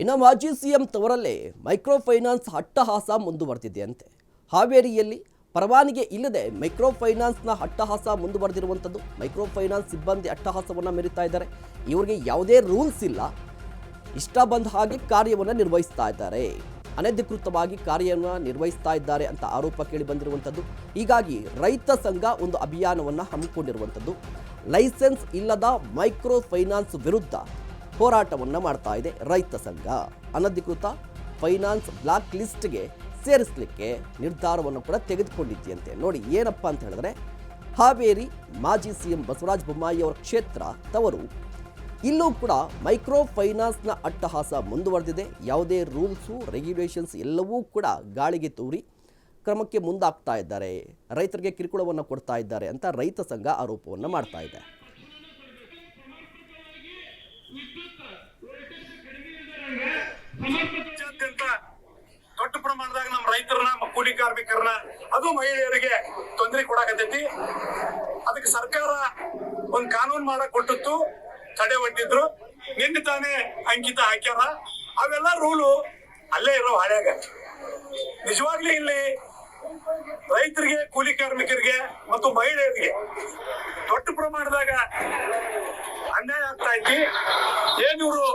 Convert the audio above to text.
ಇನ್ನು ಮಾಜಿ CM ತವರಲ್ಲೇ micro finance ಅಟ್ಟಹಾಸ ಮುಂದುವರೆದಿದೆಯಂತೆ. ಹಾವೇರಿಯಲ್ಲಿ ಪರವಾನಗಿ ಇಲ್ಲದೆ ಮೈಕ್ರೋ ಫೈನಾನ್ಸ್ನ ಅಟ್ಟಹಾಸ ಮುಂದುವರೆದಿರುವಂಥದ್ದು. ಮೈಕ್ರೋ ಫೈನಾನ್ಸ್ ಸಿಬ್ಬಂದಿ ಅಟ್ಟಹಾಸವನ್ನು ಮೆರೀತಾ ಇದ್ದಾರೆ. ಇವರಿಗೆ ಯಾವುದೇ ರೂಲ್ಸ್ ಇಲ್ಲ, ಇಷ್ಟ ಬಂದ ಹಾಗೆ ಕಾರ್ಯವನ್ನು ನಿರ್ವಹಿಸ್ತಾ ಇದ್ದಾರೆ, ಅನಧಿಕೃತವಾಗಿ ಕಾರ್ಯವನ್ನು ನಿರ್ವಹಿಸ್ತಾ ಇದ್ದಾರೆ ಅಂತ ಆರೋಪ ಕೇಳಿ ಬಂದಿರುವಂಥದ್ದು. ಹೀಗಾಗಿ ರೈತ ಸಂಘ ಒಂದು ಅಭಿಯಾನವನ್ನು ಹಮ್ಮಿಕೊಂಡಿರುವಂಥದ್ದು. ಲೈಸೆನ್ಸ್ ಇಲ್ಲದ ಮೈಕ್ರೋ ಫೈನಾನ್ಸ್ ವಿರುದ್ಧ ಹೋರಾಟವನ್ನು ಮಾಡ್ತಾ ಇದೆ ರೈತ ಸಂಘ. ಅನಧಿಕೃತ ಫೈನಾನ್ಸ್ ಬ್ಲಾಕ್ ಲಿಸ್ಟ್ಗೆ ಸೇರಿಸಲಿಕ್ಕೆ ನಿರ್ಧಾರವನ್ನು ಕೂಡ ತೆಗೆದುಕೊಂಡಿದೆಯಂತೆ. ನೋಡಿ ಏನಪ್ಪ ಅಂತ ಹೇಳಿದ್ರೆ, ಹಾವೇರಿ ಮಾಜಿ ಸಿಎಂ ಬಸವರಾಜ ಬೊಮ್ಮಾಯಿ ಅವರ ಕ್ಷೇತ್ರ ತವರು. ಇಲ್ಲೂ ಕೂಡ ಮೈಕ್ರೋ ಫೈನಾನ್ಸ್ನ ಅಟ್ಟಹಾಸ ಮುಂದುವರೆದಿದೆ. ಯಾವುದೇ ರೂಲ್ಸು ರೆಗ್ಯುಲೇಷನ್ಸ್ ಎಲ್ಲವೂ ಕೂಡ ಗಾಳಿಗೆ ತೂರಿ ಕ್ರಮಕ್ಕೆ ಮುಂದಾಗ್ತಾ ಇದ್ದಾರೆ, ರೈತರಿಗೆ ಕಿರುಕುಳವನ್ನು ಕೊಡ್ತಾ ಇದ್ದಾರೆ ಅಂತ ರೈತ ಸಂಘ ಆರೋಪವನ್ನು ಮಾಡ್ತಾ ಇದೆ. ದೊಡ್ಡ ಪ್ರಮಾಣದಾಗ ನಮ್ಮ ರೈತರನ್ನ, ಕೂಲಿ ಕಾರ್ಮಿಕರನ್ನ, ಅದು ಮಹಿಳೆಯರಿಗೆ ತೊಂದರೆ ಕೊಡಾಕತೈತಿ. ಅದಕ್ಕೆ ಸರ್ಕಾರ ಒಂದು ಕಾನೂನು ಮಾಡಕ್ ಕೊಟ್ಟಿತ್ತು, ತಡೆ ಒಡ್ಡಿದ್ರು. ನಿನ್ನೆ ತಾನೇ ಅಂಕಿತ ಹಾಕ್ಯಾರ. ಅವೆಲ್ಲ ರೂಲು ಅಲ್ಲೇ ಇರೋ ಹಳ್ಯಾಗ. ನಿಜವಾಗ್ಲೂ ಇಲ್ಲಿ ರೈತರಿಗೆ, ಕೂಲಿ ಕಾರ್ಮಿಕರಿಗೆ ಮತ್ತು ಮಹಿಳೆಯರಿಗೆ ದೊಡ್ಡ ಪ್ರಮಾಣದಾಗ ಅನ್ಯಾಯ ಆಗ್ತಾ ಐತಿ. ಏನಿವರು